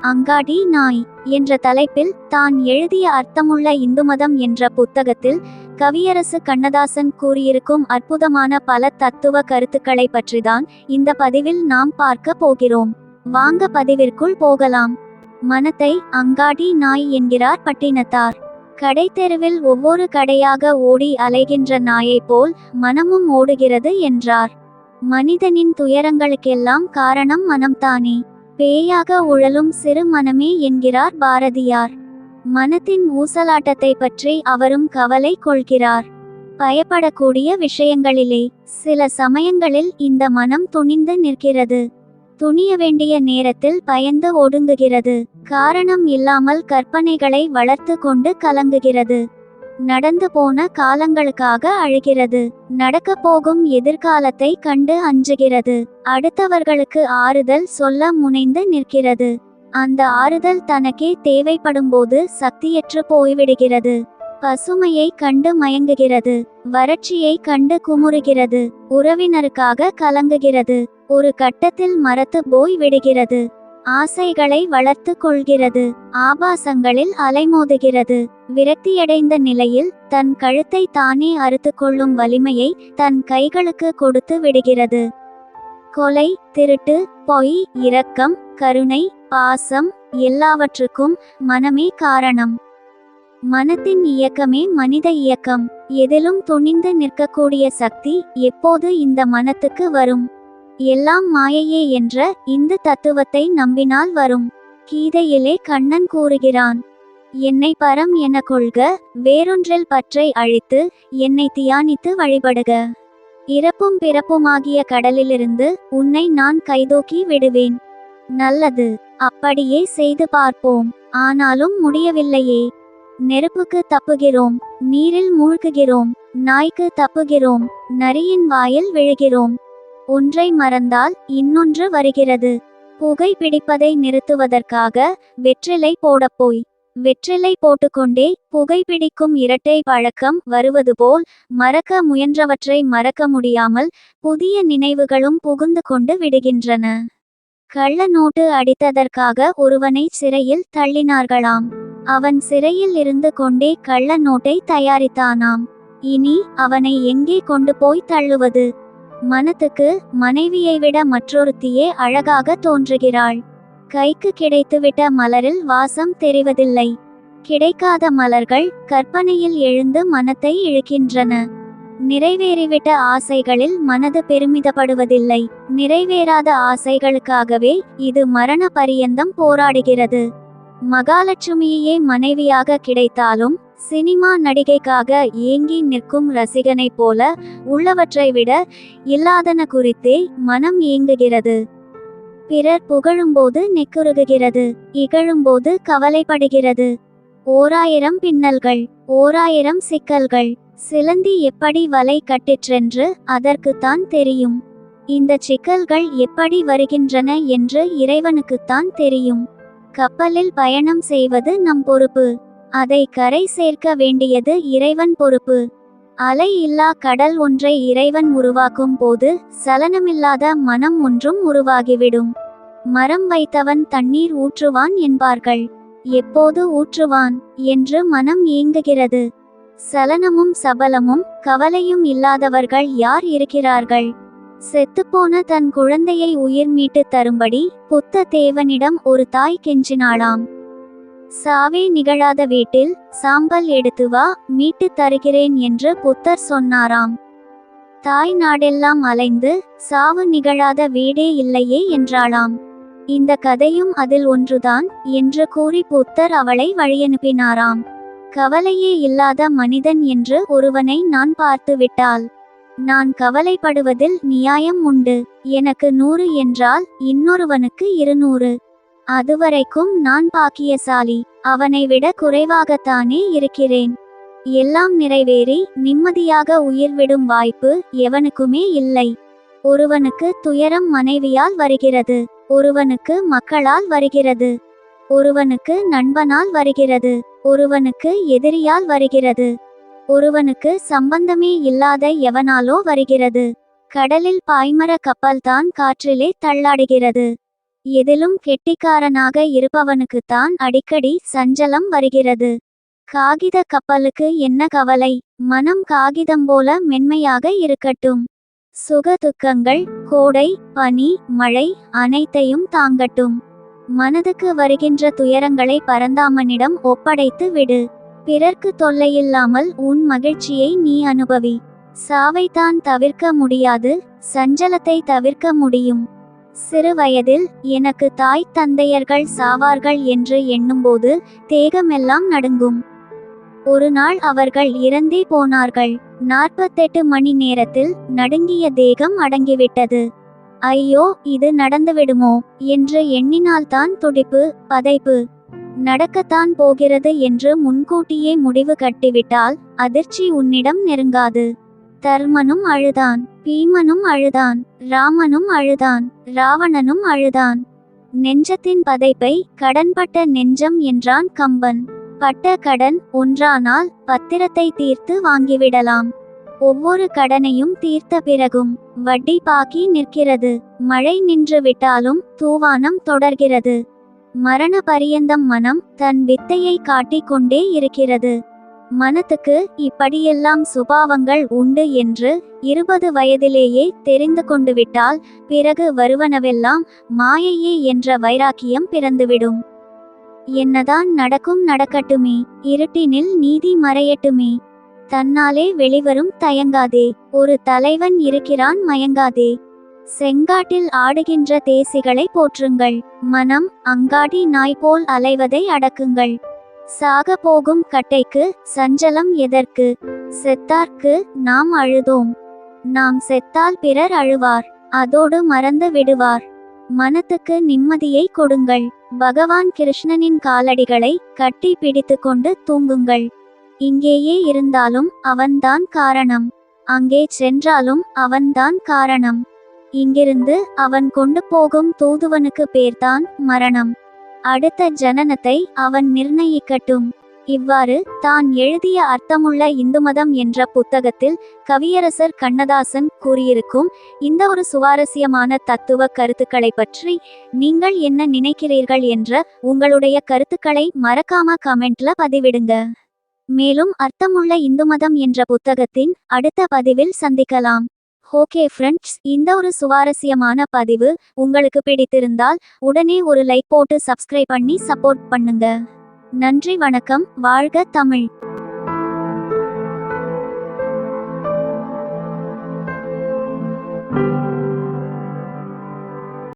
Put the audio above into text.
அங்காடி நாய் என்ற தலைப்பில் தான் எழுதிய அர்த்தமுள்ள இந்துமதம் என்ற புத்தகத்தில் கவியரசு கண்ணதாசன் கூறியிருக்கும் அற்புதமான பல தத்துவ கருத்துக்களை பற்றிதான் இந்த பதிவில் நாம் பார்க்க போகிறோம். வாங்க பதிவிற்குள் போகலாம். மனத்தை அங்காடி நாய் என்கிறார் பட்டினத்தார். கடைத்தெருவில் ஒவ்வொரு கடையாக ஓடி அலைகின்ற நாயைப் போல் மனமும் ஓடுகிறது என்றார். மனிதனின் துயரங்களுக்கெல்லாம் காரணம் மனம்தானே. பேயாக உழலும் சிறு மனமே என்கிறார் பாரதியார். மனத்தின் ஊசலாட்டத்தை பற்றி அவரும் கவலை கொள்கிறார். பயப்படக்கூடிய விஷயங்களிலே சில சமயங்களில் இந்த மனம் துணிந்து நிற்கிறது. துணிய வேண்டிய நேரத்தில் பயந்து ஒடுங்குகிறது. காரணம் இல்லாமல் கற்பனைகளை வளர்த்து கொண்டு கலங்குகிறது. நடந்து போன காலங்களுக்காக அழுகிறது. நடக்கப் போகும் எதிர்காலத்தை கண்டு அஞ்சுகிறது. அடுத்தவர்களுக்கு ஆறுதல் சொல்ல முனைந்து நிற்கிறது. அந்த ஆறுதல் தனக்கே தேவைப்படும்போது சக்தியற்று போய்விடுகிறது. பசுமையை கண்டு மயங்குகிறது. வறட்சியை கண்டு குமுறுகிறது. உறவினருக்காக கலங்குகிறது. ஒரு கட்டத்தில் மரத்து போய் விடுகிறது. ஆசைகளை வளர்த்து கொள்கிறது. ஆபாசங்களில் அலைமோதுகிறது. விரக்தியடைந்த நிலையில் தன் கழுத்தை தானே அறுத்து கொள்ளும் வலிமையை தன் கைகளுக்கு கொடுத்து விடுகிறது. கொலை, திருட்டு, பொய், இரக்கம், கருணை, பாசம் எல்லாவற்றுக்கும் மனமே காரணம். மனத்தின் இயக்கமே மனித இயக்கம். எதிலும் துணிந்து நிற்கக்கூடிய சக்தி எப்போது இந்த மனத்துக்கு வரும்? எல்லாம் மாயையே என்ற இந்த தத்துவத்தை நம்பினால் வரும். கீதையிலே கண்ணன் கூறுகிறான், என்னை பரம் என கொள்க, வேறொன்றில் பற்றை அழித்து என்னை தியானித்து வழிபடுக. இறப்பும் பிறப்புமாகிய கடலிலிருந்து உன்னை நான் கைதூக்கி விடுவேன். நல்லது, அப்படியே செய்து பார்ப்போம். ஆனாலும் முடியவில்லையே. நெருப்புக்கு தப்புகிறோம், நீரில் மூழ்குகிறோம், நாய்க்கு தப்புகிறோம், நரியின் வாயில் விழுகிறோம். ஒன்றை மறந்தால் இன்னொன்று வருகிறது. புகை பிடிப்பதை நிறுத்துவதற்காக வெற்றிலை போடப்போய் வெற்றிலை போட்டுக்கொண்டே புகைப்பிடிக்கும் இரட்டை பழக்கம் வருவது போல் மறக்க முயன்றவற்றை மறக்க முடியாமல் புதிய நினைவுகளும் புகுந்து கொண்டு விடுகின்றன. கள்ள நோட்டு அடித்ததற்காக ஒருவனை சிறையில் தள்ளினார்களாம். அவன் சிறையில் இருந்து கொண்டே கள்ள நோட்டை தயாரித்தானாம். இனி அவனை எங்கே கொண்டு போய் தள்ளுவது? மனத்துக்கு மனைவியை விட மற்றொருத்தியே அழகாக தோன்றுகிறாள். கைக்கு கிடைத்துவிட்ட மலரில் வாசம் தெரிவதில்லை. கிடைக்காத மலர்கள் கற்பனையில் எழுந்து மனத்தை இழுக்கின்றன. நிறைவேறிவிட்ட ஆசைகளில் மனது பெருமிதப்படுவதில்லை. நிறைவேறாத ஆசைகளுக்காகவே இது மரண பரியந்தம் போராடுகிறது. மகாலட்சுமியே மனைவியாக கிடைத்தாலும் சினிமா நடிகைக்காக ஏங்கி நிற்கும் ரசிகனைப் போல உள்ளவற்றை விட இல்லாதன குறித்தே மனம் ஏங்குகிறது. பிறர் புகழும்போது நெக்குருகுகிறது. இகழும்போது கவலைப்படுகிறது. ஓராயிரம் பின்னல்கள், ஓராயிரம் சிக்கல்கள். சிலந்தி எப்படி வலை கட்டிற்றென்று அதற்குத்தான் தெரியும். இந்த சிக்கல்கள் எப்படி வருகின்றன என்று இறைவனுக்குத்தான் தெரியும். கப்பலில் பயணம் செய்வது நம் பொறுப்பு. அதை கரை சேர்க்க வேண்டியது இறைவன் பொறுப்பு. அலை இல்லா கடல் ஒன்றை இறைவன் உருவாக்கும் போது சலனமில்லாத மனம் ஒன்றும் உருவாகிவிடும். மரம் வைத்தவன் தண்ணீர் ஊற்றுவான் என்பார்கள். எப்போது ஊற்றுவான் என்று மனம் ஏங்குகிறது. சலனமும் சபலமும் கவலையும் இல்லாதவர்கள் யார் இருக்கிறார்கள்? செத்துப்போன தன் குழந்தையை உயிர் மீட்டு தரும்படி புத்த தேவனிடம் ஒரு தாய் கெஞ்சினாளாம். சாவே நிகழாத வீட்டில் சாம்பல் எடுத்து வா, மீட்டு தருகிறேன் என்று புத்தர் சொன்னாராம். தாய் நாடெல்லாம் அலைந்து சாவு நிகழாத வீடே இல்லையே என்றாளாம். இந்த கதையும் அதில் ஒன்றுதான் என்று கூறி புத்தர் அவளை வழியனுப்பினாராம். கவலையே இல்லாத மனிதன் என்று ஒருவனை நான் பார்த்துவிட்டால் நான் கவலைப்படுவதில் நியாயம் உண்டு. எனக்கு 100 என்றால் இன்னொருவனுக்கு 200. அதுவரைக்கும் நான் பாக்கியசாலி. அவனை விட குறைவாகத்தானே இருக்கிறேன். எல்லாம் நிறைவேறி நிம்மதியாக உயிர் விடும் வாய்ப்பு எவனுக்குமே இல்லை. ஒருவனுக்கு துயரம் மனைவியால் வருகிறது. ஒருவனுக்கு மக்களால் வருகிறது. ஒருவனுக்கு நண்பனால் வருகிறது. ஒருவனுக்கு எதிரியால் வருகிறது. ஒருவனுக்கு சம்பந்தமே இல்லாத எவனாலோ வருகிறது. கடலில் பாய்மர கப்பல்தான் காற்றிலே தள்ளாடுகிறது. எதிலும் கெட்டிக்காரனாக இருப்பவனுக்குத்தான் அடிக்கடி சஞ்சலம் வருகிறது. காகித கப்பலுக்கு என்ன கவலை? மனம் காகிதம் போல மென்மையாக இருக்கட்டும். சுக துக்கங்கள், கோடை, பனி, மழை அனைத்தையும் தாங்கட்டும். மனதுக்கு வருகின்ற துயரங்களை பரந்தாமனிடம் ஒப்படைத்து விடு. பிறர்க்கு தொல்லையில்லாமல் உன் மகிழ்ச்சியை நீ அனுபவி. சாவைத்தான் தவிர்க்க முடியாது, சஞ்சலத்தை தவிர்க்க முடியும். சிறு வயதில் எனக்கு தாய் தந்தையர்கள் சாவார்கள் என்று எண்ணும்போது தேகமெல்லாம் நடுங்கும். ஒரு நாள் அவர்கள் இறந்தே போனார்கள். 48 மணி நேரத்தில் நடுங்கிய தேகம் அடங்கிவிட்டது. ஐயோ, இது நடந்துவிடுமோ என்று எண்ணினால்தான் துடிப்பு, பதைப்பு. நடக்கத்தான் போகிறது என்று முன்கூட்டியே முடிவு கட்டிவிட்டால் அதிர்ச்சி உன்னிடம் நெருங்காது. தர்மனும் அழுதான், பீமனும் அழுதான், ராமனும் அழுதான், ராவணனும் அழுதான். நெஞ்சத்தின் பதைப்பை கடன்பட்ட நெஞ்சம் என்றான் கம்பன். பட்ட கடன் ஒன்றானால் பத்திரத்தை தீர்த்து வாங்கிவிடலாம். ஒவ்வொரு கடனையும் தீர்த்த பிறகும் வட்டி பாக்கி நிற்கிறது. மழை நின்று விட்டாலும் தூவானம் தொடர்கிறது. மரண பரியந்தம் மனம் தன் வித்தையை காட்டிக் கொண்டே இருக்கிறது. மனத்துக்கு இப்படியெல்லாம் சுபாவங்கள் உண்டு என்று 20 வயதிலேயே தெரிந்து கொண்டு விட்டால் பிறகு வருவனவெல்லாம் மாயையே என்ற வைராக்கியம் பிறந்துவிடும். என்னதான் நடக்கும் நடக்கட்டுமே, இருட்டினில் நீதி மறையட்டுமே. தன்னாலே வெளிவரும் தயங்காதே, ஒரு தலைவன் இருக்கிறான் மயங்காதே. செங்காட்டில் ஆடுகின்ற தேசிகளை போற்றுங்கள். மனம் அங்காடி நாய் போல் அலைவதை அடக்குங்கள். சாக போகும் கட்டைக்கு சஞ்சலம் எதற்கு? செத்தார்க்கு நாம் அழுதோம். நாம் செத்தால் பிறர் அழுவார், அதோடு மறந்து விடுவார். மனத்துக்கு நிம்மதியை கொடுங்கள். பகவான் கிருஷ்ணனின் காலடிகளை கட்டி பிடித்து கொண்டு தூங்குங்கள். இங்கேயே இருந்தாலும் அவன்தான் காரணம், அங்கே சென்றாலும் அவன்தான் காரணம். இங்கிருந்து அவன் கொண்டு போகும் தூதுவனுக்கு பேர்தான் மரணம். அடுத்த ஜனனத்தை அவன் நிர்ணயிக்கட்டும். இவ்வாறு தான் எழுதிய அர்த்தமுள்ள இந்துமதம் என்ற புத்தகத்தில் கவியரசர் கண்ணதாசன் கூறியிருக்கும் இந்த ஒரு சுவாரஸ்யமான தத்துவ கருத்துக்களை பற்றி நீங்கள் என்ன நினைக்கிறீர்கள் என்ற உங்களுடைய கருத்துக்களை மறக்காம கமெண்ட்ல பதிவிடுங்க. மேலும் அர்த்தமுள்ள இந்துமதம் என்ற புத்தகத்தின் அடுத்த பதிவில் சந்திக்கலாம். ஓகே ஃப்ரெண்ட்ஸ், இந்த ஒரு சுவாரஸ்யமான பதிவு உங்களுக்கு பிடித்திருந்தால் உடனே ஒரு லைக் போட்டு சப்ஸ்கிரைப் பண்ணி சப்போர்ட் பண்ணுங்க. நன்றி, வணக்கம். வாழ்க தமிழ்.